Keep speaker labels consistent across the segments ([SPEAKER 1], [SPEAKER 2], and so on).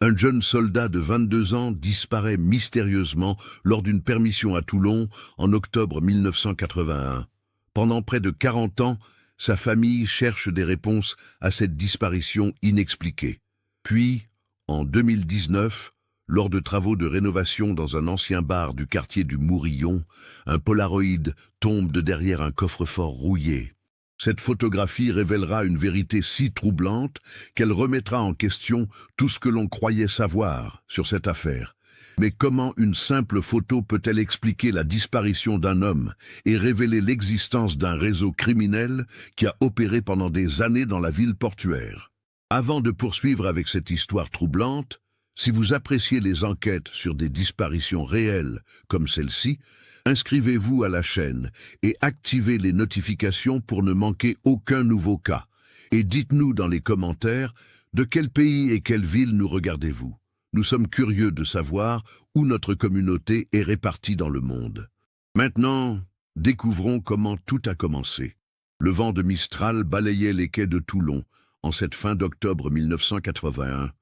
[SPEAKER 1] Un jeune soldat de 22 ans disparaît mystérieusement lors d'une permission à Toulon en octobre 1981. Pendant près de 40 ans, sa famille cherche des réponses à cette disparition inexpliquée. Puis, en 2019, lors de travaux de rénovation dans un ancien bar du quartier du Mourillon, un Polaroid tombe de derrière un coffre-fort rouillé. Cette photographie révélera une vérité si troublante qu'elle remettra en question tout ce que l'on croyait savoir sur cette affaire. Mais comment une simple photo peut-elle expliquer la disparition d'un homme et révéler l'existence d'un réseau criminel qui a opéré pendant des années dans la ville portuaire? Avant de poursuivre avec cette histoire troublante, si vous appréciez les enquêtes sur des disparitions réelles comme celle-ci, inscrivez-vous à la chaîne et activez les notifications pour ne manquer aucun nouveau cas. Et dites-nous dans les commentaires de quel pays et quelle ville nous regardez-vous. Nous sommes curieux de savoir où notre communauté est répartie dans le monde. Maintenant, découvrons comment tout a commencé. Le vent de Mistral balayait les quais de Toulon en cette fin d'octobre 1981,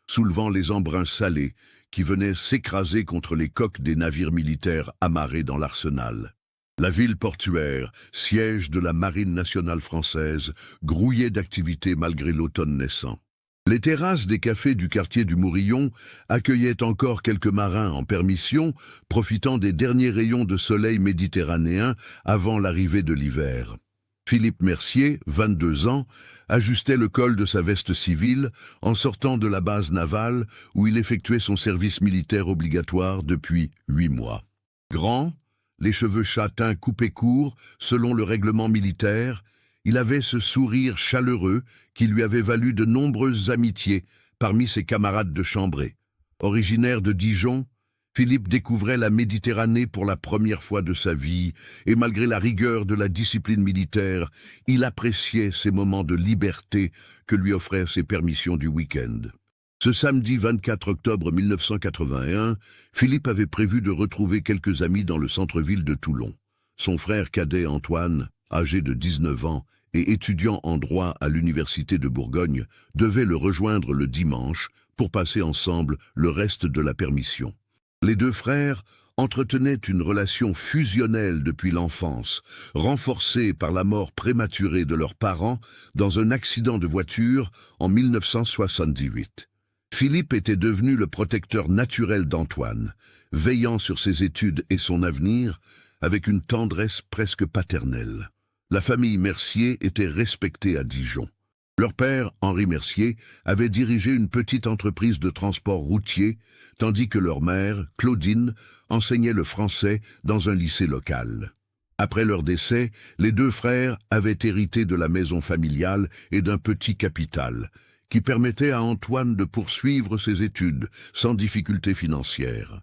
[SPEAKER 1] soulevant les embruns salés qui venaient s'écraser contre les coques des navires militaires amarrés dans l'arsenal. La ville portuaire, siège de la Marine nationale française, grouillait d'activité malgré l'automne naissant. Les terrasses des cafés du quartier du Mourillon accueillaient encore quelques marins en permission, profitant des derniers rayons de soleil méditerranéen avant l'arrivée de l'hiver. Philippe Mercier, 22 ans, ajustait le col de sa veste civile en sortant de la base navale où il effectuait son service militaire obligatoire depuis 8 mois. Grand, les cheveux châtains coupés courts selon le règlement militaire, il avait ce sourire chaleureux qui lui avait valu de nombreuses amitiés parmi ses camarades de chambrée. Originaire de Dijon, Philippe découvrait la Méditerranée pour la première fois de sa vie, et malgré la rigueur de la discipline militaire, il appréciait ces moments de liberté que lui offraient ses permissions du week-end. Ce samedi 24 octobre 1981, Philippe avait prévu de retrouver quelques amis dans le centre-ville de Toulon. Son frère cadet Antoine, âgé de 19 ans et étudiant en droit à l'université de Bourgogne, devait le rejoindre le dimanche pour passer ensemble le reste de la permission. Les deux frères entretenaient une relation fusionnelle depuis l'enfance, renforcée par la mort prématurée de leurs parents dans un accident de voiture en 1978. Philippe était devenu le protecteur naturel d'Antoine, veillant sur ses études et son avenir avec une tendresse presque paternelle. La famille Mercier était respectée à Dijon. Leur père, Henri Mercier, avait dirigé une petite entreprise de transport routier, tandis que leur mère, Claudine, enseignait le français dans un lycée local. Après leur décès, les deux frères avaient hérité de la maison familiale et d'un petit capital, qui permettait à Antoine de poursuivre ses études sans difficulté financière.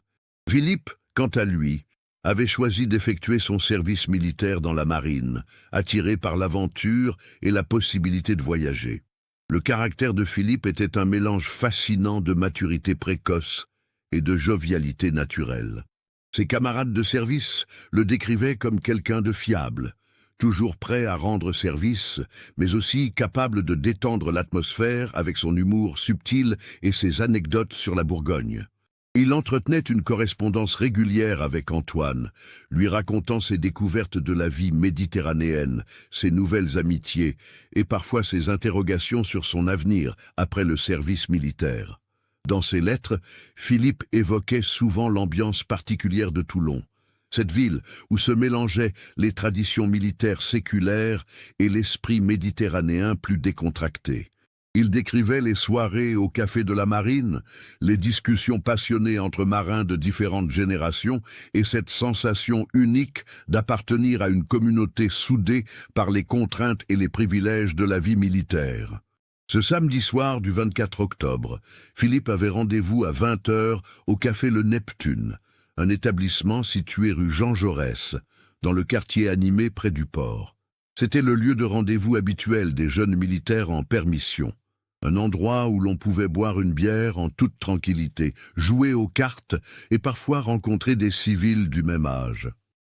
[SPEAKER 1] Philippe, quant à lui, avait choisi d'effectuer son service militaire dans la marine, attiré par l'aventure et la possibilité de voyager. Le caractère de Philippe était un mélange fascinant de maturité précoce et de jovialité naturelle. Ses camarades de service le décrivaient comme quelqu'un de fiable, toujours prêt à rendre service, mais aussi capable de détendre l'atmosphère avec son humour subtil et ses anecdotes sur la Bourgogne. Il entretenait une correspondance régulière avec Antoine, lui racontant ses découvertes de la vie méditerranéenne, ses nouvelles amitiés et parfois ses interrogations sur son avenir après le service militaire. Dans ses lettres, Philippe évoquait souvent l'ambiance particulière de Toulon, cette ville où se mélangeaient les traditions militaires séculaires et l'esprit méditerranéen plus décontracté. Il décrivait les soirées au café de la Marine, les discussions passionnées entre marins de différentes générations et cette sensation unique d'appartenir à une communauté soudée par les contraintes et les privilèges de la vie militaire. Ce samedi soir du 24 octobre, Philippe avait rendez-vous à 20 h au café Le Neptune, un établissement situé rue Jean Jaurès, dans le quartier animé près du port. C'était le lieu de rendez-vous habituel des jeunes militaires en permission. Un endroit où l'on pouvait boire une bière en toute tranquillité, jouer aux cartes et parfois rencontrer des civils du même âge.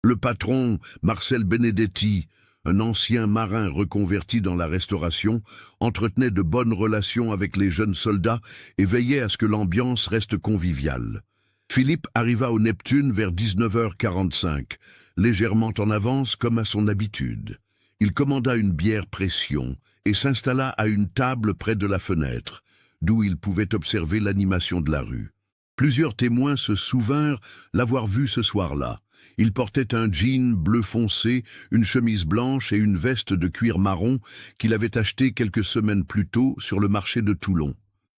[SPEAKER 1] Le patron, Marcel Benedetti, un ancien marin reconverti dans la restauration, entretenait de bonnes relations avec les jeunes soldats et veillait à ce que l'ambiance reste conviviale. Philippe arriva au Neptune vers 19h45, légèrement en avance comme à son habitude. Il commanda une bière pression et s'installa à une table près de la fenêtre, d'où il pouvait observer l'animation de la rue. Plusieurs témoins se souvinrent l'avoir vu ce soir-là. Il portait un jean bleu foncé, une chemise blanche et une veste de cuir marron qu'il avait acheté quelques semaines plus tôt sur le marché de Toulon.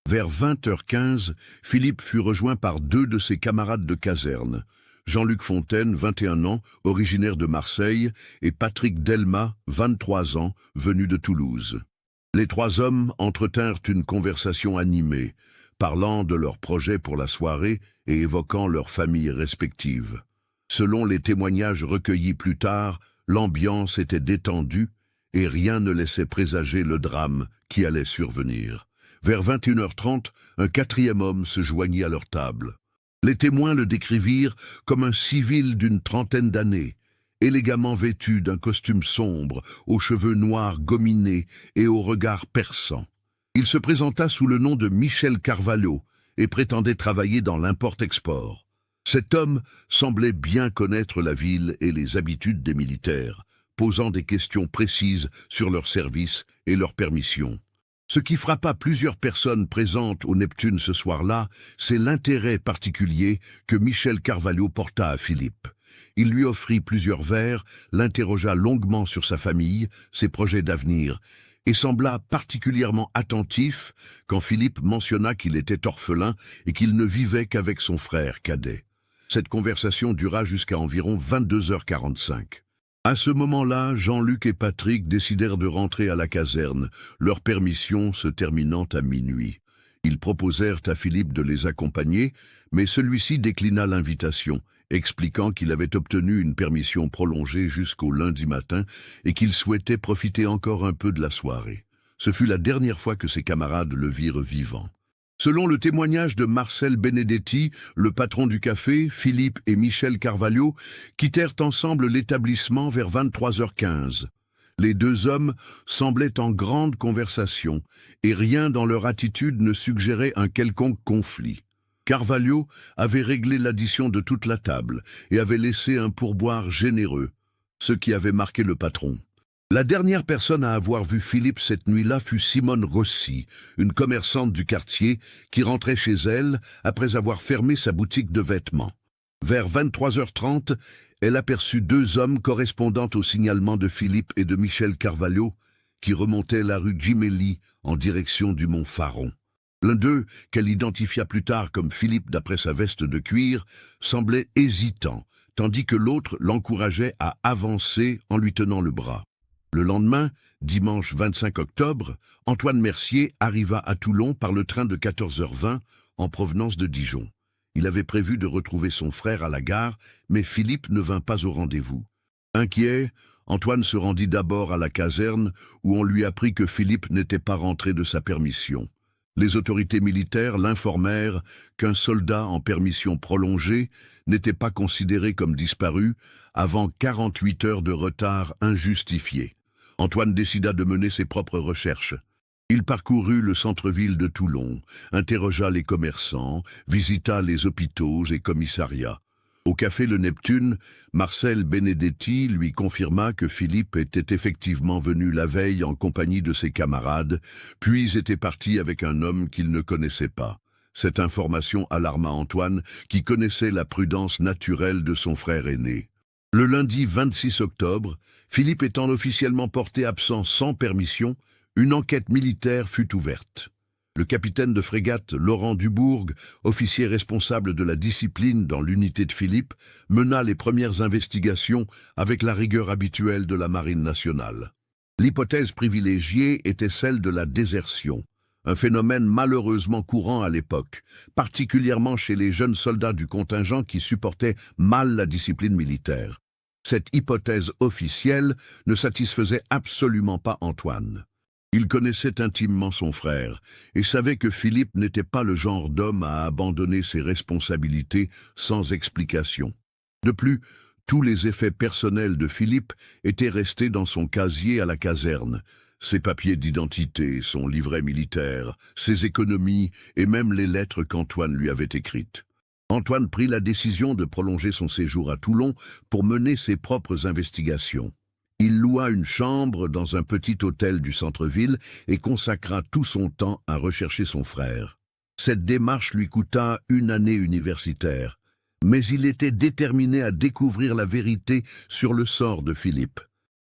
[SPEAKER 1] Vers 20h15, Philippe fut rejoint par deux de ses camarades de caserne. Jean-Luc Fontaine, 21 ans, originaire de Marseille, et Patrick Delmas, 23 ans, venu de Toulouse. Les trois hommes entretinrent une conversation animée, parlant de leurs projets pour la soirée et évoquant leurs familles respectives. Selon les témoignages recueillis plus tard, l'ambiance était détendue et rien ne laissait présager le drame qui allait survenir. Vers 21h30, un quatrième homme se joignit à leur table. Les témoins le décrivirent comme un civil d'une trentaine d'années, élégamment vêtu d'un costume sombre, aux cheveux noirs gominés et au regard perçant. Il se présenta sous le nom de Michel Carvalho et prétendait travailler dans l'import-export. Cet homme semblait bien connaître la ville et les habitudes des militaires, posant des questions précises sur leur service et leurs permissions. Ce qui frappa plusieurs personnes présentes au Neptune ce soir-là, c'est l'intérêt particulier que Michel Carvalho porta à Philippe. Il lui offrit plusieurs verres, l'interrogea longuement sur sa famille, ses projets d'avenir, et sembla particulièrement attentif quand Philippe mentionna qu'il était orphelin et qu'il ne vivait qu'avec son frère cadet. Cette conversation dura jusqu'à environ 22h45. À ce moment-là, Jean-Luc et Patrick décidèrent de rentrer à la caserne, leur permission se terminant à minuit. Ils proposèrent à Philippe de les accompagner, mais celui-ci déclina l'invitation, expliquant qu'il avait obtenu une permission prolongée jusqu'au lundi matin et qu'il souhaitait profiter encore un peu de la soirée. Ce fut la dernière fois que ses camarades le virent vivant. Selon le témoignage de Marcel Benedetti, le patron du café, Philippe et Michel Carvalho quittèrent ensemble l'établissement vers 23h15. Les deux hommes semblaient en grande conversation, et rien dans leur attitude ne suggérait un quelconque conflit. Carvalho avait réglé l'addition de toute la table et avait laissé un pourboire généreux, ce qui avait marqué le patron. La dernière personne à avoir vu Philippe cette nuit-là fut Simone Rossi, une commerçante du quartier qui rentrait chez elle après avoir fermé sa boutique de vêtements. Vers 23h30, elle aperçut deux hommes correspondant au signalement de Philippe et de Michel Carvalho qui remontaient la rue Gimelli en direction du mont Faron. L'un d'eux, qu'elle identifia plus tard comme Philippe d'après sa veste de cuir, semblait hésitant, tandis que l'autre l'encourageait à avancer en lui tenant le bras. Le lendemain, dimanche 25 octobre, Antoine Mercier arriva à Toulon par le train de 14h20 en provenance de Dijon. Il avait prévu de retrouver son frère à la gare, mais Philippe ne vint pas au rendez-vous. Inquiet, Antoine se rendit d'abord à la caserne où on lui apprit que Philippe n'était pas rentré de sa permission. Les autorités militaires l'informèrent qu'un soldat en permission prolongée n'était pas considéré comme disparu avant 48 heures de retard injustifié. Antoine décida de mener ses propres recherches. Il parcourut le centre-ville de Toulon, interrogea les commerçants, visita les hôpitaux et commissariats. Au café Le Neptune, Marcel Benedetti lui confirma que Philippe était effectivement venu la veille en compagnie de ses camarades, puis était parti avec un homme qu'il ne connaissait pas. Cette information alarma Antoine, qui connaissait la prudence naturelle de son frère aîné. Le lundi 26 octobre, Philippe étant officiellement porté absent sans permission, une enquête militaire fut ouverte. Le capitaine de frégate Laurent Dubourg, officier responsable de la discipline dans l'unité de Philippe, mena les premières investigations avec la rigueur habituelle de la Marine nationale. L'hypothèse privilégiée était celle de la désertion, un phénomène malheureusement courant à l'époque, particulièrement chez les jeunes soldats du contingent qui supportaient mal la discipline militaire. Cette hypothèse officielle ne satisfaisait absolument pas Antoine. Il connaissait intimement son frère et savait que Philippe n'était pas le genre d'homme à abandonner ses responsabilités sans explication. De plus, Tous les effets personnels de Philippe étaient restés dans son casier à la caserne. Ses papiers d'identité, son livret militaire, ses économies et même les lettres qu'Antoine lui avait écrites. Antoine prit la décision de prolonger son séjour à Toulon pour mener ses propres investigations. Il loua une chambre dans un petit hôtel du centre-ville et consacra tout son temps à rechercher son frère. Cette démarche lui coûta une année universitaire, mais il était déterminé à découvrir la vérité sur le sort de Philippe.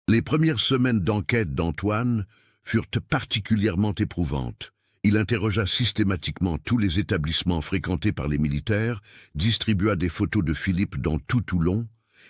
[SPEAKER 1] Les premières semaines d'enquête d'Antoine furent particulièrement éprouvantes. Il interrogea systématiquement tous les établissements fréquentés par les militaires, distribua des photos de Philippe dans tout Toulon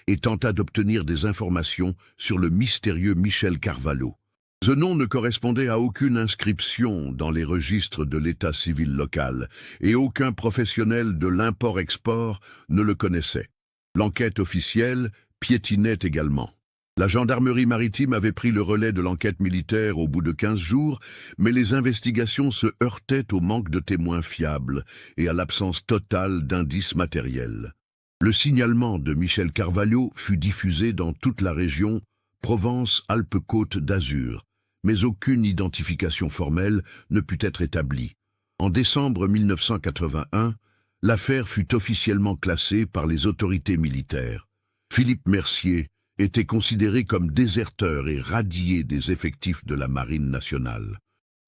[SPEAKER 1] et tenta d'obtenir des informations sur le mystérieux Michel Carvalho. Ce nom ne correspondait à aucune inscription dans les registres de l'état civil local et aucun professionnel de l'import-export ne le connaissait. L'enquête officielle piétinait également. La gendarmerie maritime avait pris le relais de l'enquête militaire au bout de 15 jours, mais les investigations se heurtaient au manque de témoins fiables et à l'absence totale d'indices matériels. Le signalement de Michel Carvalho fut diffusé dans toute la région Provence-Alpes-Côte d'Azur, mais aucune identification formelle ne put être établie. En décembre 1981, l'affaire fut officiellement classée par les autorités militaires. Philippe Mercier était considéré comme déserteur et radié des effectifs de la Marine nationale.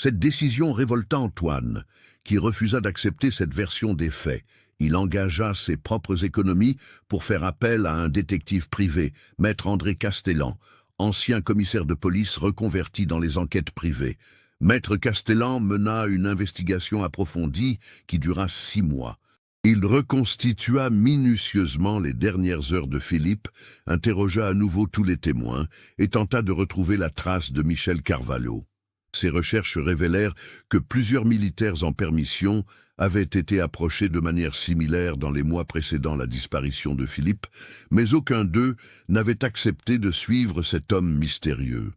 [SPEAKER 1] Cette décision révolta Antoine, qui refusa d'accepter cette version des faits. Il engagea ses propres économies pour faire appel à un détective privé, maître André Castellan, ancien commissaire de police reconverti dans les enquêtes privées. Maître Castellan mena une investigation approfondie qui dura 6 mois. Il reconstitua minutieusement les dernières heures de Philippe, interrogea à nouveau tous les témoins et tenta de retrouver la trace de Michel Carvalho. Ces recherches révélèrent que plusieurs militaires en permission avaient été approchés de manière similaire dans les mois précédant la disparition de Philippe, mais aucun d'eux n'avait accepté de suivre cet homme mystérieux.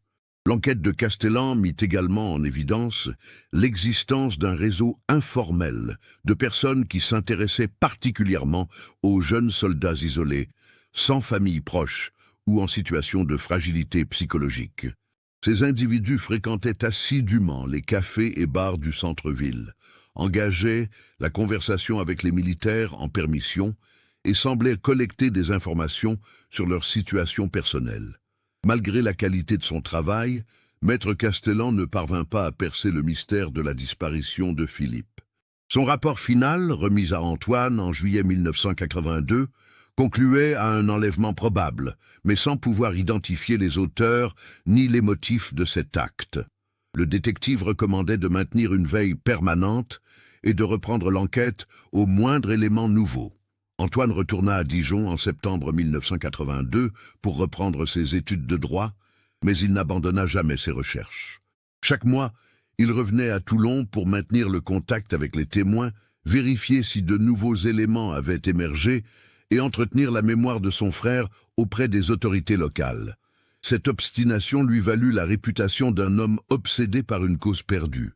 [SPEAKER 1] L'enquête de Castellan mit également en évidence l'existence d'un réseau informel de personnes qui s'intéressaient particulièrement aux jeunes soldats isolés, sans famille proche ou en situation de fragilité psychologique. Ces individus fréquentaient assidûment les cafés et bars du centre-ville, engageaient la conversation avec les militaires en permission et semblaient collecter des informations sur leur situation personnelle. Malgré la qualité de son travail, Maître Castellan ne parvint pas à percer le mystère de la disparition de Philippe. Son rapport final, remis à Antoine en juillet 1982, concluait à un enlèvement probable, mais sans pouvoir identifier les auteurs ni les motifs de cet acte. Le détective recommandait de maintenir une veille permanente et de reprendre l'enquête au moindre élément nouveau. Antoine retourna à Dijon en septembre 1982 pour reprendre ses études de droit, mais il n'abandonna jamais ses recherches. Chaque mois, il revenait à Toulon pour maintenir le contact avec les témoins, vérifier si de nouveaux éléments avaient émergé et entretenir la mémoire de son frère auprès des autorités locales. Cette obstination lui valut la réputation d'un homme obsédé par une cause perdue,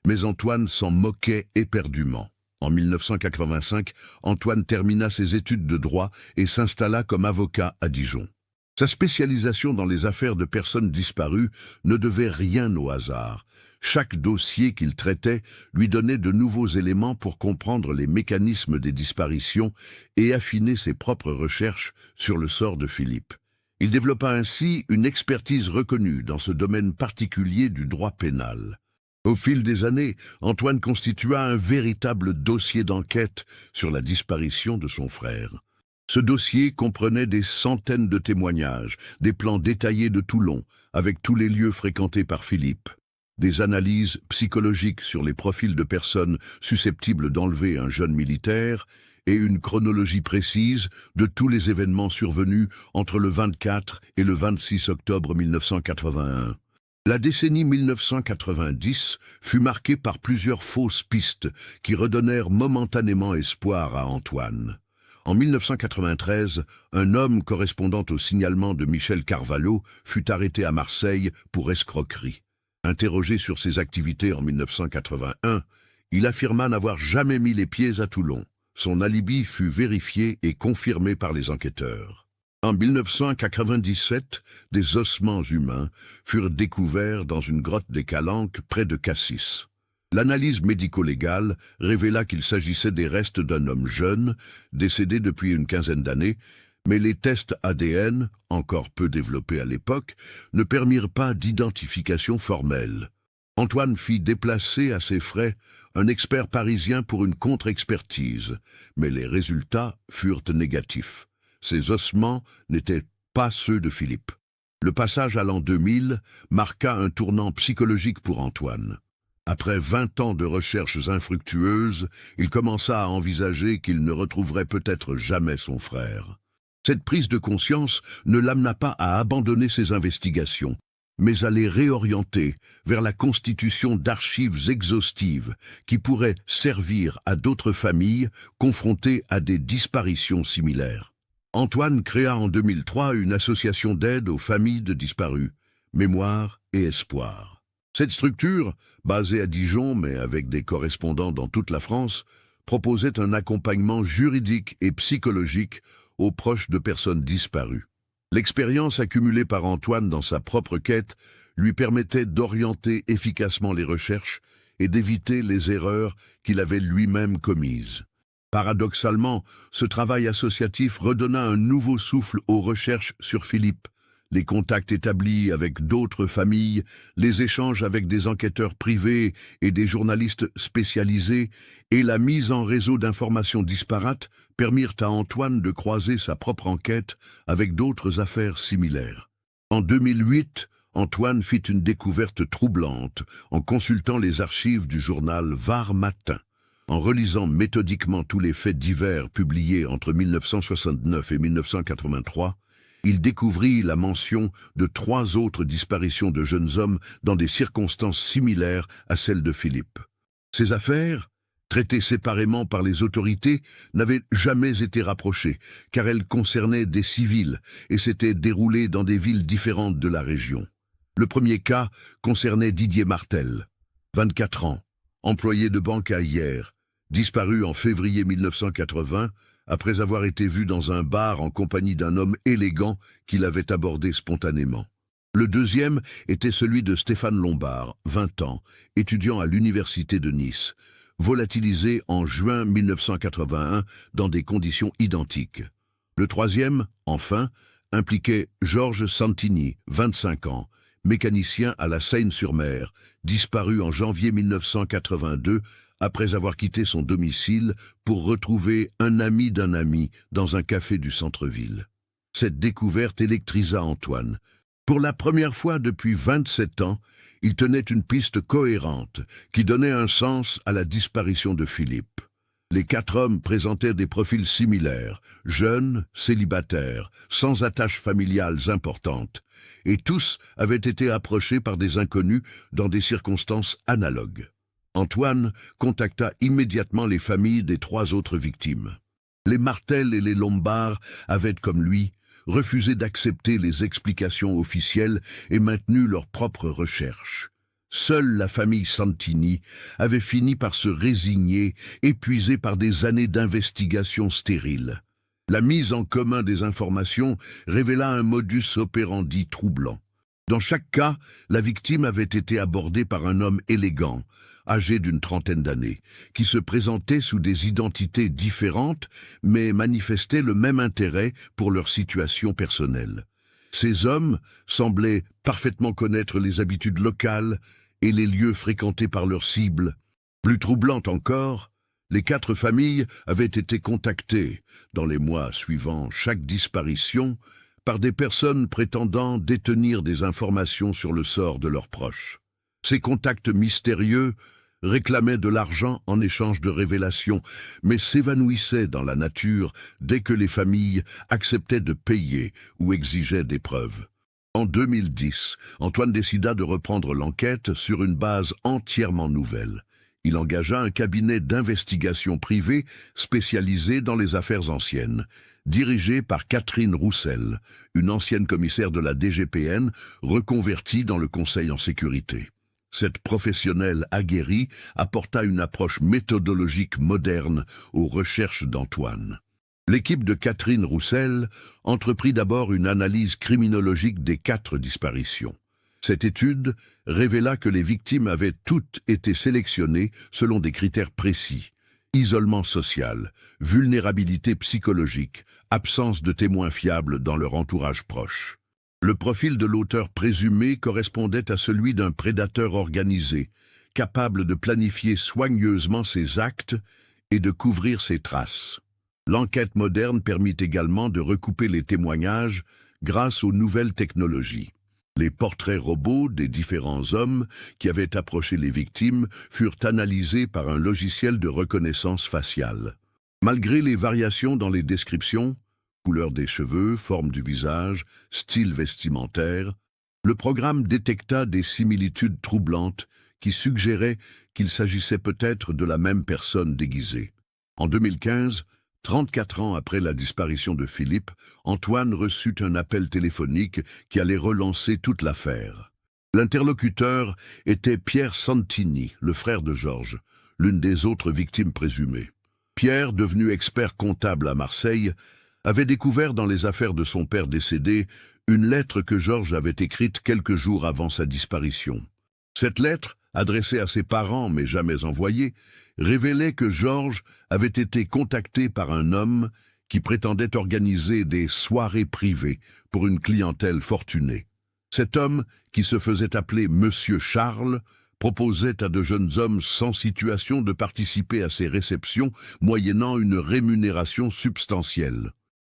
[SPEAKER 1] mais Antoine s'en moquait éperdument. En 1985, Antoine termina ses études de droit et s'installa comme avocat à Dijon. Sa spécialisation dans les affaires de personnes disparues ne devait rien au hasard. Chaque dossier qu'il traitait lui donnait de nouveaux éléments pour comprendre les mécanismes des disparitions et affiner ses propres recherches sur le sort de Philippe. Il développa ainsi une expertise reconnue dans ce domaine particulier du droit pénal. Au fil des années, Antoine constitua un véritable dossier d'enquête sur la disparition de son frère. Ce dossier comprenait des centaines de témoignages, des plans détaillés de Toulon, avec tous les lieux fréquentés par Philippe, des analyses psychologiques sur les profils de personnes susceptibles d'enlever un jeune militaire, et une chronologie précise de tous les événements survenus entre le 24 et le 26 octobre 1981. La décennie 1990 fut marquée par plusieurs fausses pistes qui redonnèrent momentanément espoir à Antoine. En 1993, un homme correspondant au signalement de Michel Carvalho fut arrêté à Marseille pour escroquerie. Interrogé sur ses activités en 1981, il affirma n'avoir jamais mis les pieds à Toulon. Son alibi fut vérifié et confirmé par les enquêteurs. En 1997, des ossements humains furent découverts dans une grotte des Calanques près de Cassis. L'analyse médico-légale révéla qu'il s'agissait des restes d'un homme jeune, décédé depuis une quinzaine d'années, mais les tests ADN, encore peu développés à l'époque, ne permirent pas d'identification formelle. Antoine fit déplacer à ses frais un expert parisien pour une contre-expertise, mais les résultats furent négatifs. Ces ossements n'étaient pas ceux de Philippe. Le passage à l'an 2000 marqua un tournant psychologique pour Antoine. Après 20 ans de recherches infructueuses, il commença à envisager qu'il ne retrouverait peut-être jamais son frère. Cette prise de conscience ne l'amena pas à abandonner ses investigations, mais à les réorienter vers la constitution d'archives exhaustives qui pourraient servir à d'autres familles confrontées à des disparitions similaires. Antoine créa en 2003 une association d'aide aux familles de disparus, Mémoire et Espoir. Cette structure, basée à Dijon mais avec des correspondants dans toute la France, proposait un accompagnement juridique et psychologique aux proches de personnes disparues. L'expérience accumulée par Antoine dans sa propre quête lui permettait d'orienter efficacement les recherches et d'éviter les erreurs qu'il avait lui-même commises. Paradoxalement, ce travail associatif redonna un nouveau souffle aux recherches sur Philippe. Les contacts établis avec d'autres familles, les échanges avec des enquêteurs privés et des journalistes spécialisés et la mise en réseau d'informations disparates permirent à Antoine de croiser sa propre enquête avec d'autres affaires similaires. En 2008, Antoine fit une découverte troublante en consultant les archives du journal Var Matin. En relisant méthodiquement tous les faits divers publiés entre 1969 et 1983, il découvrit la mention de 3 autres disparitions de jeunes hommes dans des circonstances similaires à celles de Philippe. Ces affaires, traitées séparément par les autorités, n'avaient jamais été rapprochées, car elles concernaient des civils et s'étaient déroulées dans des villes différentes de la région. Le premier cas concernait Didier Martel, 24 ans, employé de banque à Hyères, disparu en février 1980, après avoir été vu dans un bar en compagnie d'un homme élégant qu'il avait abordé spontanément. Le deuxième était celui de Stéphane Lombard, 20 ans, étudiant à l'université de Nice, volatilisé en juin 1981 dans des conditions identiques. Le troisième, enfin, impliquait Georges Santini, 25 ans, mécanicien à la Seine-sur-Mer, disparu en janvier 1982 après avoir quitté son domicile pour retrouver un ami d'un ami dans un café du centre-ville. Cette découverte électrisa Antoine. Pour la première fois depuis 27 ans, il tenait une piste cohérente qui donnait un sens à la disparition de Philippe. Les 4 hommes présentaient des profils similaires, jeunes, célibataires, sans attaches familiales importantes, et tous avaient été approchés par des inconnus dans des circonstances analogues. Antoine contacta immédiatement les familles des 3 autres victimes. Les Martel et les Lombard avaient, comme lui, refusé d'accepter les explications officielles et maintenu leurs propres recherches. Seule la famille Santini avait fini par se résigner, épuisée par des années d'investigations stériles. La mise en commun des informations révéla un modus operandi troublant. Dans chaque cas, la victime avait été abordée par un homme élégant, âgé d'une trentaine d'années, qui se présentait sous des identités différentes, mais manifestait le même intérêt pour leur situation personnelle. Ces hommes semblaient parfaitement connaître les habitudes locales et les lieux fréquentés par leurs cibles. Plus troublant encore, les 4 familles avaient été contactées, dans les mois suivant chaque disparition, par des personnes prétendant détenir des informations sur le sort de leurs proches. Ces contacts mystérieux réclamaient de l'argent en échange de révélations, mais s'évanouissaient dans la nature dès que les familles acceptaient de payer ou exigeaient des preuves. En 2010, Antoine décida de reprendre l'enquête sur une base entièrement nouvelle. Il engagea un cabinet d'investigation privé spécialisé dans les affaires anciennes, dirigé par Catherine Roussel, une ancienne commissaire de la DGPN reconvertie dans le Conseil en sécurité. Cette professionnelle aguerrie apporta une approche méthodologique moderne aux recherches d'Antoine. L'équipe de Catherine Roussel entreprit d'abord une analyse criminologique des 4 disparitions. Cette étude révéla que les victimes avaient toutes été sélectionnées selon des critères précis: isolement social, vulnérabilité psychologique, absence de témoins fiables dans leur entourage proche. Le profil de l'auteur présumé correspondait à celui d'un prédateur organisé, capable de planifier soigneusement ses actes et de couvrir ses traces. L'enquête moderne permit également de recouper les témoignages grâce aux nouvelles technologies. Les portraits robots des différents hommes qui avaient approché les victimes furent analysés par un logiciel de reconnaissance faciale. Malgré les variations dans les descriptions, couleur des cheveux, forme du visage, style vestimentaire, le programme détecta des similitudes troublantes qui suggéraient qu'il s'agissait peut-être de la même personne déguisée. En 2015, 34 ans après la disparition de Philippe, Antoine reçut un appel téléphonique qui allait relancer toute l'affaire. L'interlocuteur était Pierre Santini, le frère de Georges, l'une des autres victimes présumées. Pierre, devenu expert comptable à Marseille, avait découvert dans les affaires de son père décédé une lettre que Georges avait écrite quelques jours avant sa disparition. Cette lettre, adressée à ses parents mais jamais envoyée, révélait que Georges avait été contacté par un homme qui prétendait organiser des soirées privées pour une clientèle fortunée. Cet homme, qui se faisait appeler Monsieur Charles, proposait à de jeunes hommes sans situation de participer à ces réceptions moyennant une rémunération substantielle.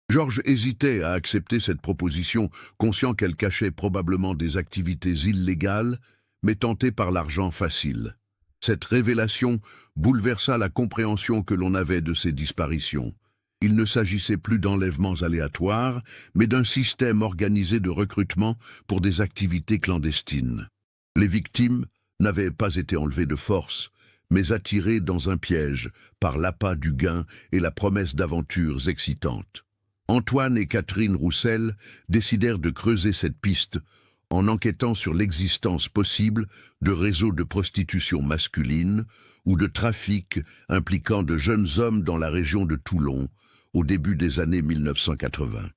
[SPEAKER 1] Georges hésitait à accepter cette proposition, conscient qu'elle cachait probablement des activités illégales, mais tenté par l'argent facile. Cette révélation bouleversa la compréhension que l'on avait de ces disparitions. Il ne s'agissait plus d'enlèvements aléatoires, mais d'un système organisé de recrutement pour des activités clandestines. Les victimes n'avaient pas été enlevées de force, mais attirées dans un piège par l'appât du gain et la promesse d'aventures excitantes. Antoine et Catherine Roussel décidèrent de creuser cette piste en enquêtant sur l'existence possible de réseaux de prostitution masculine ou de trafic impliquant de jeunes hommes dans la région de Toulon au début des années 1980.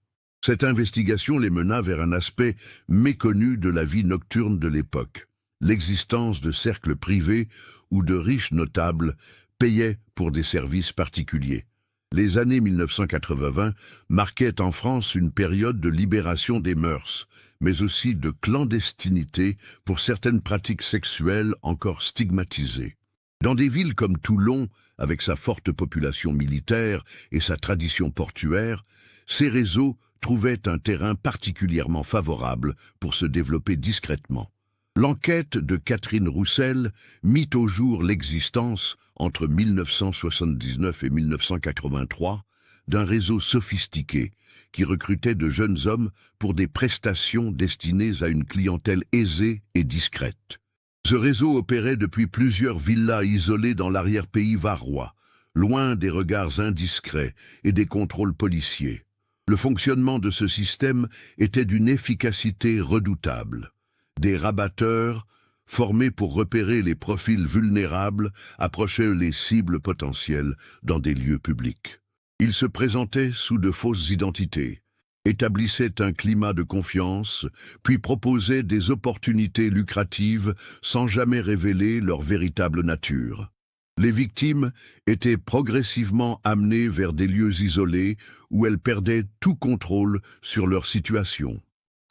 [SPEAKER 1] Cette investigation les mena vers un aspect méconnu de la vie nocturne de l'époque: l'existence de cercles privés où de riches notables payaient pour des services particuliers. Les années 1980 marquaient en France une période de libération des mœurs, mais aussi de clandestinité pour certaines pratiques sexuelles encore stigmatisées. Dans des villes comme Toulon, avec sa forte population militaire et sa tradition portuaire, ces réseaux trouvaient un terrain particulièrement favorable pour se développer discrètement. L'enquête de Catherine Roussel mit au jour l'existence, entre 1979 et 1983, d'un réseau sophistiqué qui recrutait de jeunes hommes pour des prestations destinées à une clientèle aisée et discrète. Ce réseau opérait depuis plusieurs villas isolées dans l'arrière-pays varois, loin des regards indiscrets et des contrôles policiers. Le fonctionnement de ce système était d'une efficacité redoutable. Des rabatteurs, formés pour repérer les profils vulnérables, approchaient les cibles potentielles dans des lieux publics. Ils se présentaient sous de fausses identités, établissaient un climat de confiance, puis proposaient des opportunités lucratives sans jamais révéler leur véritable nature. Les victimes étaient progressivement amenées vers des lieux isolés où elles perdaient tout contrôle sur leur situation.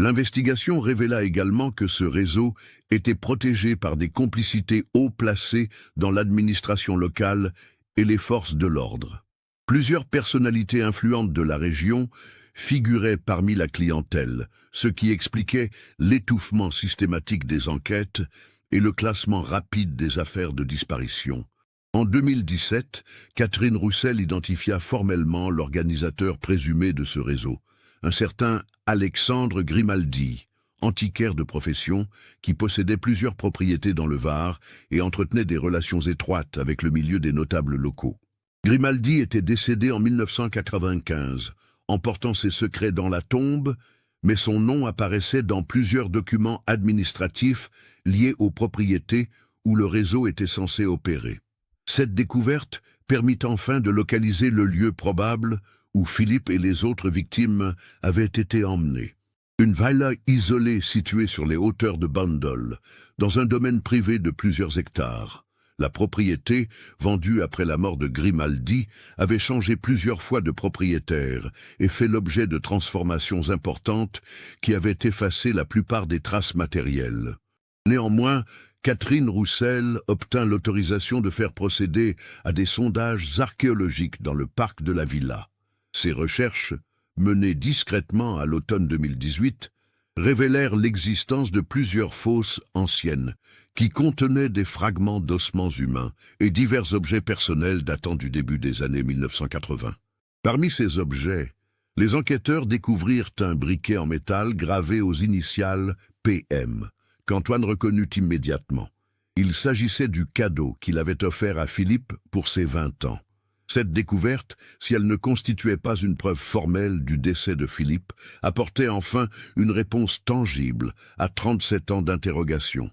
[SPEAKER 1] L'investigation révéla également que ce réseau était protégé par des complicités haut placées dans l'administration locale et les forces de l'ordre. Plusieurs personnalités influentes de la région figuraient parmi la clientèle, ce qui expliquait l'étouffement systématique des enquêtes et le classement rapide des affaires de disparition. En 2017, Catherine Roussel identifia formellement l'organisateur présumé de ce réseau, un certain Alexandre Grimaldi, antiquaire de profession, qui possédait plusieurs propriétés dans le Var et entretenait des relations étroites avec le milieu des notables locaux. Grimaldi était décédé en 1995, emportant ses secrets dans la tombe, mais son nom apparaissait dans plusieurs documents administratifs liés aux propriétés où le réseau était censé opérer. Cette découverte permit enfin de localiser le lieu probable où Philippe et les autres victimes avaient été emmenés. Une villa isolée située sur les hauteurs de Bandol, dans un domaine privé de plusieurs hectares. La propriété, vendue après la mort de Grimaldi, avait changé plusieurs fois de propriétaire et fait l'objet de transformations importantes qui avaient effacé la plupart des traces matérielles. Néanmoins, Catherine Roussel obtint l'autorisation de faire procéder à des sondages archéologiques dans le parc de la villa. Ces recherches, menées discrètement à l'automne 2018, révélèrent l'existence de plusieurs fosses anciennes qui contenaient des fragments d'ossements humains et divers objets personnels datant du début des années 1980. Parmi ces objets, les enquêteurs découvrirent un briquet en métal gravé aux initiales PM, qu'Antoine reconnut immédiatement. Il s'agissait du cadeau qu'il avait offert à Philippe pour ses 20 ans. Cette découverte, si elle ne constituait pas une preuve formelle du décès de Philippe, apportait enfin une réponse tangible à 37 ans d'interrogation.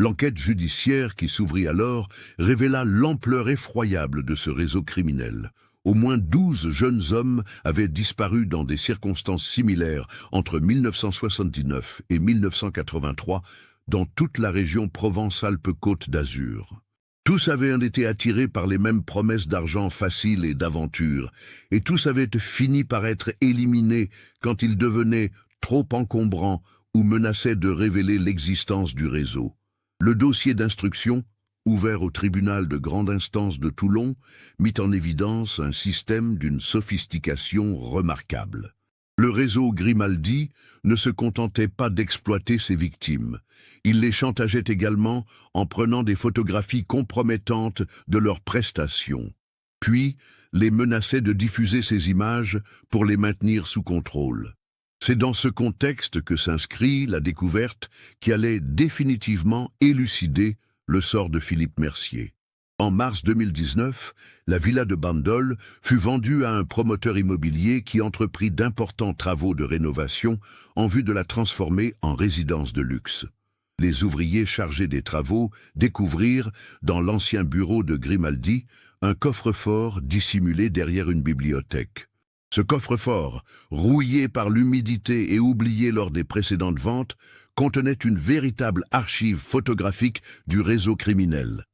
[SPEAKER 1] L'enquête judiciaire qui s'ouvrit alors révéla l'ampleur effroyable de ce réseau criminel. Au moins 12 jeunes hommes avaient disparu dans des circonstances similaires entre 1979 et 1983 dans toute la région Provence-Alpes-Côte d'Azur. Tous avaient été attirés par les mêmes promesses d'argent facile et d'aventure, et tous avaient fini par être éliminés quand ils devenaient trop encombrants ou menaçaient de révéler l'existence du réseau. Le dossier d'instruction, ouvert au tribunal de grande instance de Toulon, mit en évidence un système d'une sophistication remarquable. Le réseau Grimaldi ne se contentait pas d'exploiter ses victimes. Il les chantageait également en prenant des photographies compromettantes de leurs prestations, puis les menaçait de diffuser ces images pour les maintenir sous contrôle. C'est dans ce contexte que s'inscrit la découverte qui allait définitivement élucider le sort de Philippe Mercier. En mars 2019, la villa de Bandol fut vendue à un promoteur immobilier qui entreprit d'importants travaux de rénovation en vue de la transformer en résidence de luxe. Les ouvriers chargés des travaux découvrirent, dans l'ancien bureau de Grimaldi, un coffre-fort dissimulé derrière une bibliothèque. Ce coffre-fort, rouillé par l'humidité et oublié lors des précédentes ventes, contenait une véritable archive photographique du réseau criminel.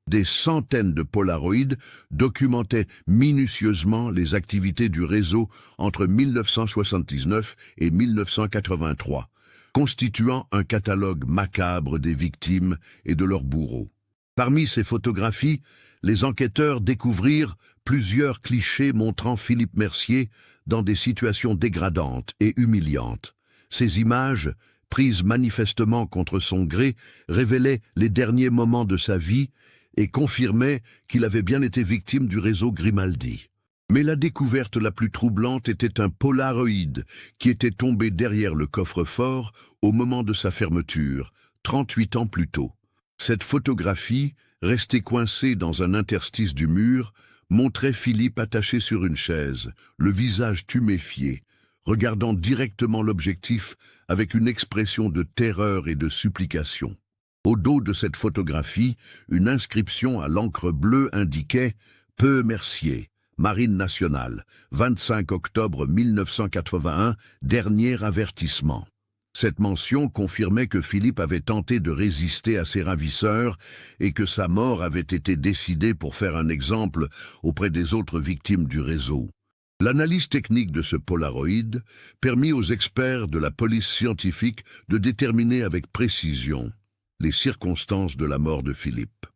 [SPEAKER 1] Des centaines de polaroïds documentaient minutieusement les activités du réseau entre 1979 et 1983, constituant un catalogue macabre des victimes et de leurs bourreaux. Parmi ces photographies, les enquêteurs découvrirent plusieurs clichés montrant Philippe Mercier dans des situations dégradantes et humiliantes. Ces images, prises manifestement contre son gré, révélaient les derniers moments de sa vie et confirmaient qu'il avait bien été victime du réseau Grimaldi. Mais la découverte la plus troublante était un polaroïd qui était tombé derrière le coffre-fort au moment de sa fermeture, 38 ans plus tôt. Cette photographie, restée coincée dans un interstice du mur, montrait Philippe attaché sur une chaise, le visage tuméfié, regardant directement l'objectif avec une expression de terreur et de supplication. Au dos de cette photographie, une inscription à l'encre bleue indiquait « Peu Mercier, Marine nationale, 25 octobre 1981, dernier avertissement ». Cette mention confirmait que Philippe avait tenté de résister à ses ravisseurs et que sa mort avait été décidée pour faire un exemple auprès des autres victimes du réseau. L'analyse technique de ce polaroïd permit aux experts de la police scientifique de déterminer avec précision les circonstances de la mort de Philippe.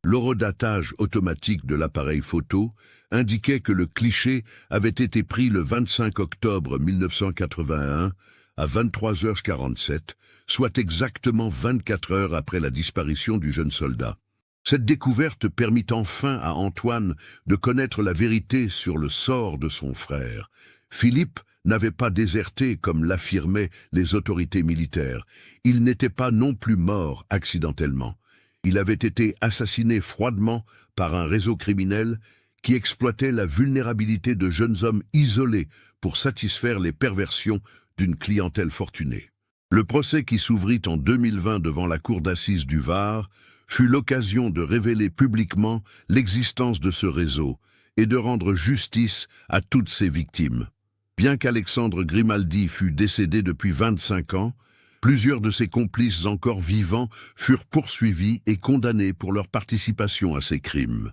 [SPEAKER 1] L'horodatage automatique de l'appareil photo indiquait que le cliché avait été pris le 25 octobre 1981 à 23h47, soit exactement 24 heures après la disparition du jeune soldat. Cette découverte permit enfin à Antoine de connaître la vérité sur le sort de son frère. Philippe n'avait pas déserté comme l'affirmaient les autorités militaires. Il n'était pas non plus mort accidentellement. Il avait été assassiné froidement par un réseau criminel qui exploitait la vulnérabilité de jeunes hommes isolés pour satisfaire les perversions d'une clientèle fortunée. Le procès qui s'ouvrit en 2020 devant la cour d'assises du Var fut l'occasion de révéler publiquement l'existence de ce réseau et de rendre justice à toutes ses victimes. Bien qu'Alexandre Grimaldi fût décédé depuis 25 ans, plusieurs de ses complices encore vivants furent poursuivis et condamnés pour leur participation à ces crimes.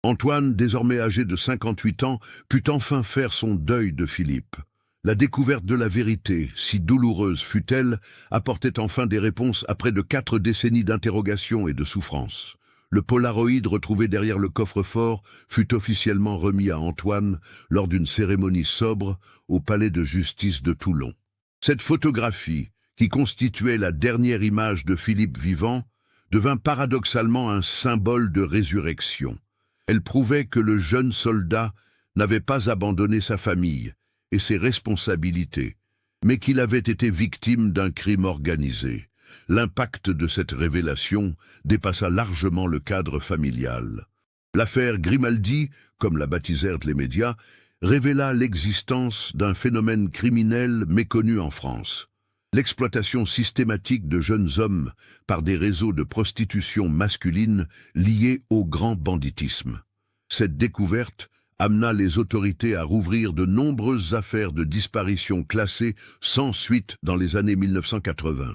[SPEAKER 1] Antoine, désormais âgé de 58 ans, put enfin faire son deuil de Philippe. La découverte de la vérité, si douloureuse fut-elle, apportait enfin des réponses après de 4 décennies d'interrogations et de souffrances. Le polaroïd retrouvé derrière le coffre-fort fut officiellement remis à Antoine lors d'une cérémonie sobre au palais de justice de Toulon. Cette photographie, qui constituait la dernière image de Philippe vivant, devint paradoxalement un symbole de résurrection. Elle prouvait que le jeune soldat n'avait pas abandonné sa famille et ses responsabilités, mais qu'il avait été victime d'un crime organisé. L'impact de cette révélation dépassa largement le cadre familial. L'affaire Grimaldi, comme la baptisèrent les médias, révéla l'existence d'un phénomène criminel méconnu en France. L'exploitation systématique de jeunes hommes par des réseaux de prostitution masculine liés au grand banditisme. Cette découverte amena les autorités à rouvrir de nombreuses affaires de disparition classées sans suite dans les années 1980.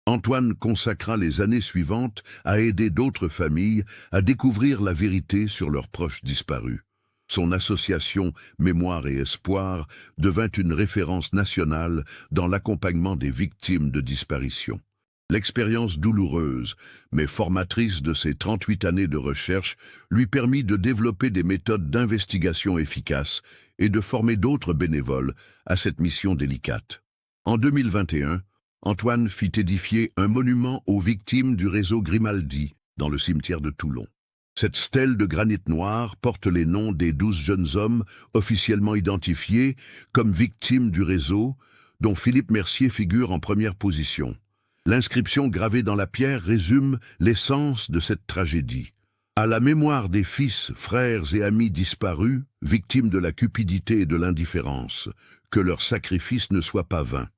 [SPEAKER 1] Antoine consacra les années suivantes à aider d'autres familles à découvrir la vérité sur leurs proches disparus. Son association Mémoire et Espoir devint une référence nationale dans l'accompagnement des victimes de disparition. L'expérience douloureuse, mais formatrice de ses 38 années de recherche, lui permit de développer des méthodes d'investigation efficaces et de former d'autres bénévoles à cette mission délicate. En 2021, Antoine fit édifier un monument aux victimes du réseau Grimaldi dans le cimetière de Toulon. Cette stèle de granit noir porte les noms des 12 jeunes hommes officiellement identifiés comme victimes du réseau, dont Philippe Mercier figure en première position. L'inscription gravée dans la pierre résume l'essence de cette tragédie. À la mémoire des fils, frères et amis disparus, victimes de la cupidité et de l'indifférence, que leur sacrifice ne soit pas vain.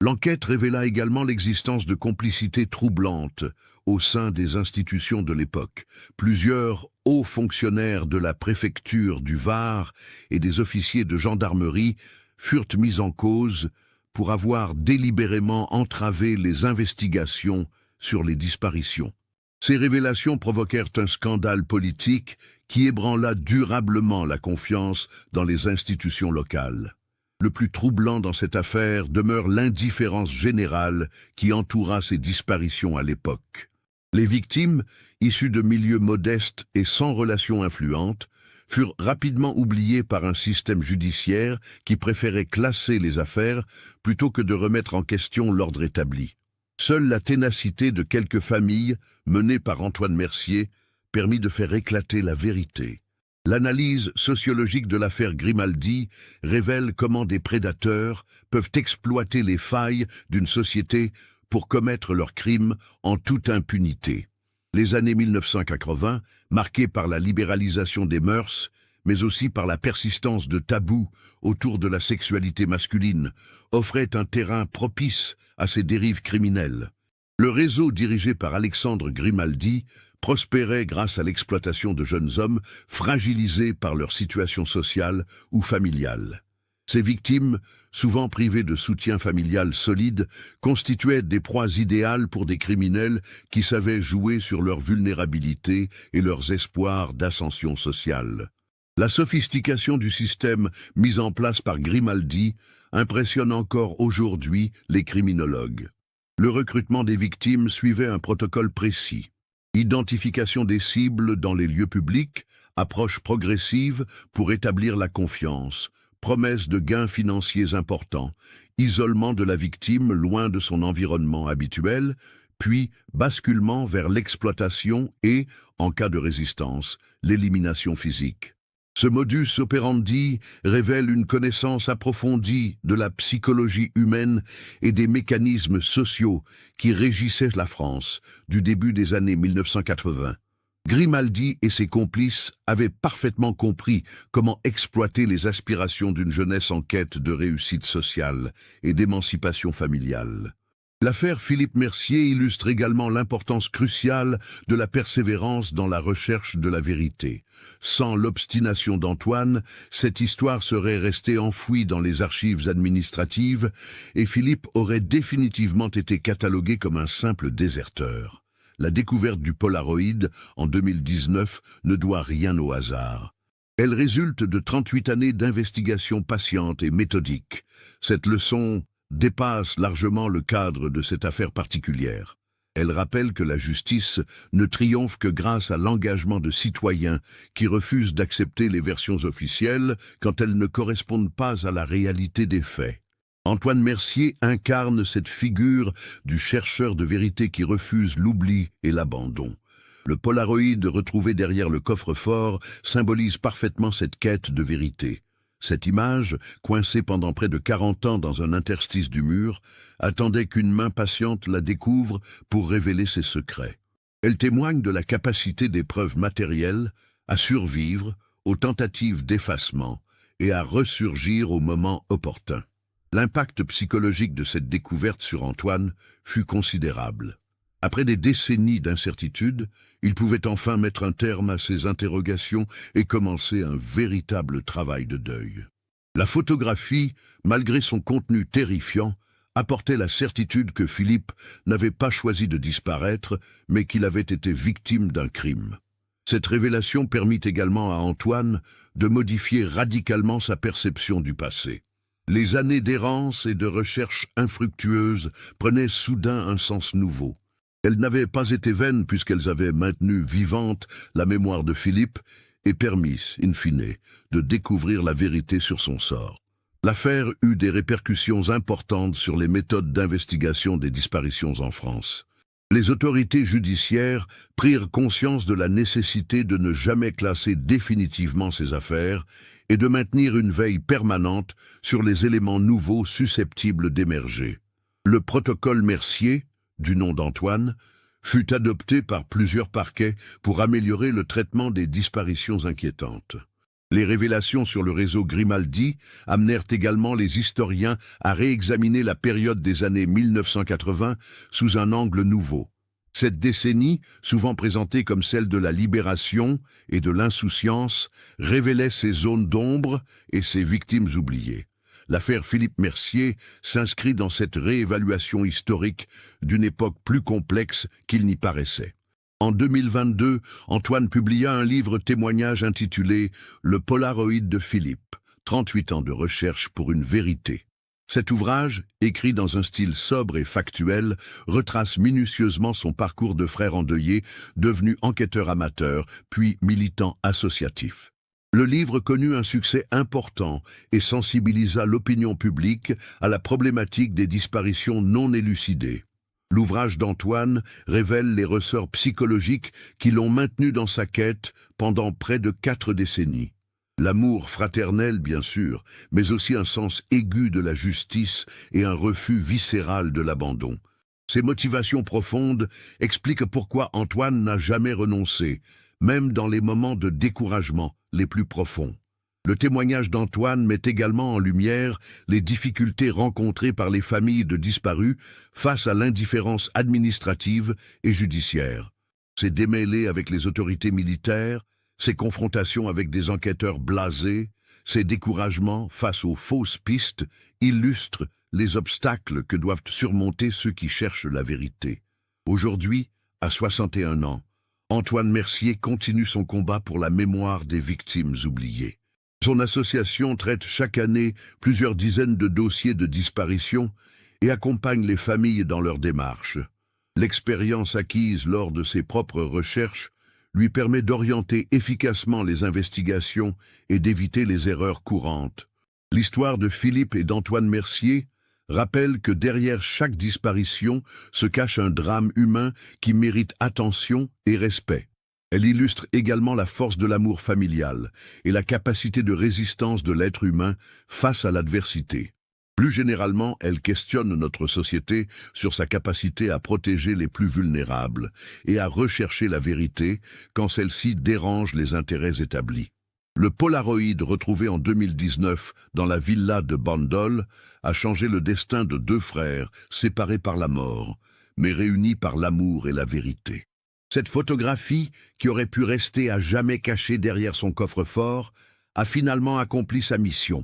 [SPEAKER 1] L'enquête révéla également l'existence de complicités troublantes au sein des institutions de l'époque. Plusieurs hauts fonctionnaires de la préfecture du Var et des officiers de gendarmerie furent mis en cause pour avoir délibérément entravé les investigations sur les disparitions. Ces révélations provoquèrent un scandale politique qui ébranla durablement la confiance dans les institutions locales. Le plus troublant dans cette affaire demeure l'indifférence générale qui entoura ces disparitions à l'époque. Les victimes, issues de milieux modestes et sans relations influentes, furent rapidement oubliées par un système judiciaire qui préférait classer les affaires plutôt que de remettre en question l'ordre établi. Seule la ténacité de quelques familles, menée par Antoine Mercier, permit de faire éclater la vérité. L'analyse sociologique de l'affaire Grimaldi révèle comment des prédateurs peuvent exploiter les failles d'une société pour commettre leurs crimes en toute impunité. Les années 1980, marquées par la libéralisation des mœurs, mais aussi par la persistance de tabous autour de la sexualité masculine, offraient un terrain propice à ces dérives criminelles. Le réseau dirigé par Alexandre Grimaldi prospérait grâce à l'exploitation de jeunes hommes fragilisés par leur situation sociale ou familiale. Ces victimes, souvent privées de soutien familial solide, constituaient des proies idéales pour des criminels qui savaient jouer sur leur vulnérabilité et leurs espoirs d'ascension sociale. La sophistication du système mis en place par Grimaldi impressionne encore aujourd'hui les criminologues. Le recrutement des victimes suivait un protocole précis. Identification des cibles dans les lieux publics, approche progressive pour établir la confiance, promesse de gains financiers importants, isolement de la victime loin de son environnement habituel, puis basculement vers l'exploitation et, en cas de résistance, l'élimination physique. Ce modus operandi révèle une connaissance approfondie de la psychologie humaine et des mécanismes sociaux qui régissaient la France du début des années 1980. Grimaldi et ses complices avaient parfaitement compris comment exploiter les aspirations d'une jeunesse en quête de réussite sociale et d'émancipation familiale. L'affaire Philippe Mercier illustre également l'importance cruciale de la persévérance dans la recherche de la vérité. Sans l'obstination d'Antoine, cette histoire serait restée enfouie dans les archives administratives et Philippe aurait définitivement été catalogué comme un simple déserteur. La découverte du Polaroid en 2019 ne doit rien au hasard. Elle résulte de 38 années d'investigation patiente et méthodique. Cette leçon dépasse largement le cadre de cette affaire particulière. Elle rappelle que la justice ne triomphe que grâce à l'engagement de citoyens qui refusent d'accepter les versions officielles quand elles ne correspondent pas à la réalité des faits. Antoine Mercier incarne cette figure du chercheur de vérité qui refuse l'oubli et l'abandon. Le Polaroid retrouvé derrière le coffre-fort symbolise parfaitement cette quête de vérité. Cette image, coincée pendant près de 40 ans dans un interstice du mur, attendait qu'une main patiente la découvre pour révéler ses secrets. Elle témoigne de la capacité des preuves matérielles à survivre aux tentatives d'effacement et à ressurgir au moment opportun. L'impact psychologique de cette découverte sur Antoine fut considérable. Après des décennies d'incertitude, il pouvait enfin mettre un terme à ses interrogations et commencer un véritable travail de deuil. La photographie, malgré son contenu terrifiant, apportait la certitude que Philippe n'avait pas choisi de disparaître, mais qu'il avait été victime d'un crime. Cette révélation permit également à Antoine de modifier radicalement sa perception du passé. Les années d'errance et de recherche infructueuse prenaient soudain un sens nouveau. Elles n'avaient pas été vaines puisqu'elles avaient maintenu vivante la mémoire de Philippe et permis, in fine, de découvrir la vérité sur son sort. L'affaire eut des répercussions importantes sur les méthodes d'investigation des disparitions en France. Les autorités judiciaires prirent conscience de la nécessité de ne jamais classer définitivement ces affaires et de maintenir une veille permanente sur les éléments nouveaux susceptibles d'émerger. Le protocole Mercier, du nom d'Antoine, fut adopté par plusieurs parquets pour améliorer le traitement des disparitions inquiétantes. Les révélations sur le réseau Grimaldi amenèrent également les historiens à réexaminer la période des années 1980 sous un angle nouveau. Cette décennie, souvent présentée comme celle de la libération et de l'insouciance, révélait ses zones d'ombre et ses victimes oubliées. L'affaire Philippe Mercier s'inscrit dans cette réévaluation historique d'une époque plus complexe qu'il n'y paraissait. En 2022, Antoine publia un livre témoignage intitulé « Le Polaroid de Philippe, 38 ans de recherche pour une vérité ». Cet ouvrage, écrit dans un style sobre et factuel, retrace minutieusement son parcours de frère endeuillé, devenu enquêteur amateur, puis militant associatif. Le livre connut un succès important et sensibilisa l'opinion publique à la problématique des disparitions non élucidées. L'ouvrage d'Antoine révèle les ressorts psychologiques qui l'ont maintenu dans sa quête pendant près de 4 décennies. L'amour fraternel, bien sûr, mais aussi un sens aigu de la justice et un refus viscéral de l'abandon. Ces motivations profondes expliquent pourquoi Antoine n'a jamais renoncé, même dans les moments de découragement les plus profonds. Le témoignage d'Antoine met également en lumière les difficultés rencontrées par les familles de disparus face à l'indifférence administrative et judiciaire. Ses démêlés avec les autorités militaires, ses confrontations avec des enquêteurs blasés, ses découragements face aux fausses pistes illustrent les obstacles que doivent surmonter ceux qui cherchent la vérité. Aujourd'hui, à 61 ans, Antoine Mercier continue son combat pour la mémoire des victimes oubliées. Son association traite chaque année plusieurs dizaines de dossiers de disparition et accompagne les familles dans leurs démarches. L'expérience acquise lors de ses propres recherches lui permet d'orienter efficacement les investigations et d'éviter les erreurs courantes. L'histoire de Philippe et d'Antoine Mercier rappelle que derrière chaque disparition se cache un drame humain qui mérite attention et respect. Elle illustre également la force de l'amour familial et la capacité de résistance de l'être humain face à l'adversité. Plus généralement, elle questionne notre société sur sa capacité à protéger les plus vulnérables et à rechercher la vérité quand celle-ci dérange les intérêts établis. Le Polaroid retrouvé en 2019 dans la villa de Bandol a changé le destin de deux frères séparés par la mort, mais réunis par l'amour et la vérité. Cette photographie, qui aurait pu rester à jamais cachée derrière son coffre-fort, a finalement accompli sa mission,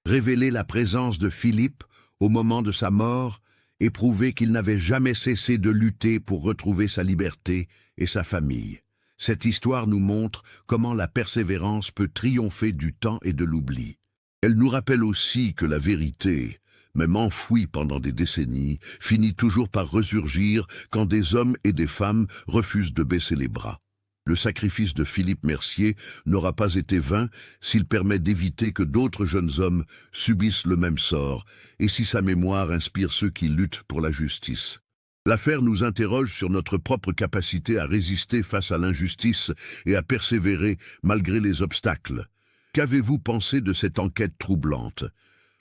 [SPEAKER 1] révéler la présence de Philippe au moment de sa mort et prouver qu'il n'avait jamais cessé de lutter pour retrouver sa liberté et sa famille. Cette histoire nous montre comment la persévérance peut triompher du temps et de l'oubli. Elle nous rappelle aussi que la vérité, même enfouie pendant des décennies, finit toujours par ressurgir quand des hommes et des femmes refusent de baisser les bras. Le sacrifice de Philippe Mercier n'aura pas été vain s'il permet d'éviter que d'autres jeunes hommes subissent le même sort et si sa mémoire inspire ceux qui luttent pour la justice. L'affaire nous interroge sur notre propre capacité à résister face à l'injustice et à persévérer malgré les obstacles. Qu'avez-vous pensé de cette enquête troublante?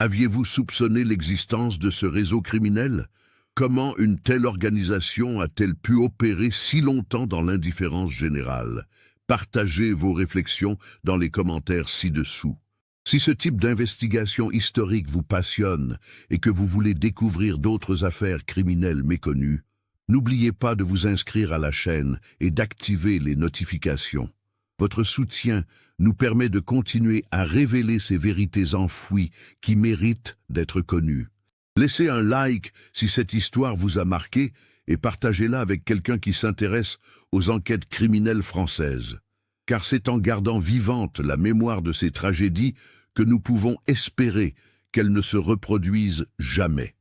[SPEAKER 1] Aviez-vous soupçonné l'existence de ce réseau criminel? Comment une telle organisation a-t-elle pu opérer si longtemps dans l'indifférence générale? Partagez vos réflexions dans les commentaires ci-dessous. Si ce type d'investigation historique vous passionne et que vous voulez découvrir d'autres affaires criminelles méconnues, n'oubliez pas de vous inscrire à la chaîne et d'activer les notifications. Votre soutien nous permet de continuer à révéler ces vérités enfouies qui méritent d'être connues. Laissez un like si cette histoire vous a marqué et partagez-la avec quelqu'un qui s'intéresse aux enquêtes criminelles françaises. Car c'est en gardant vivante la mémoire de ces tragédies que nous pouvons espérer qu'elles ne se reproduisent jamais.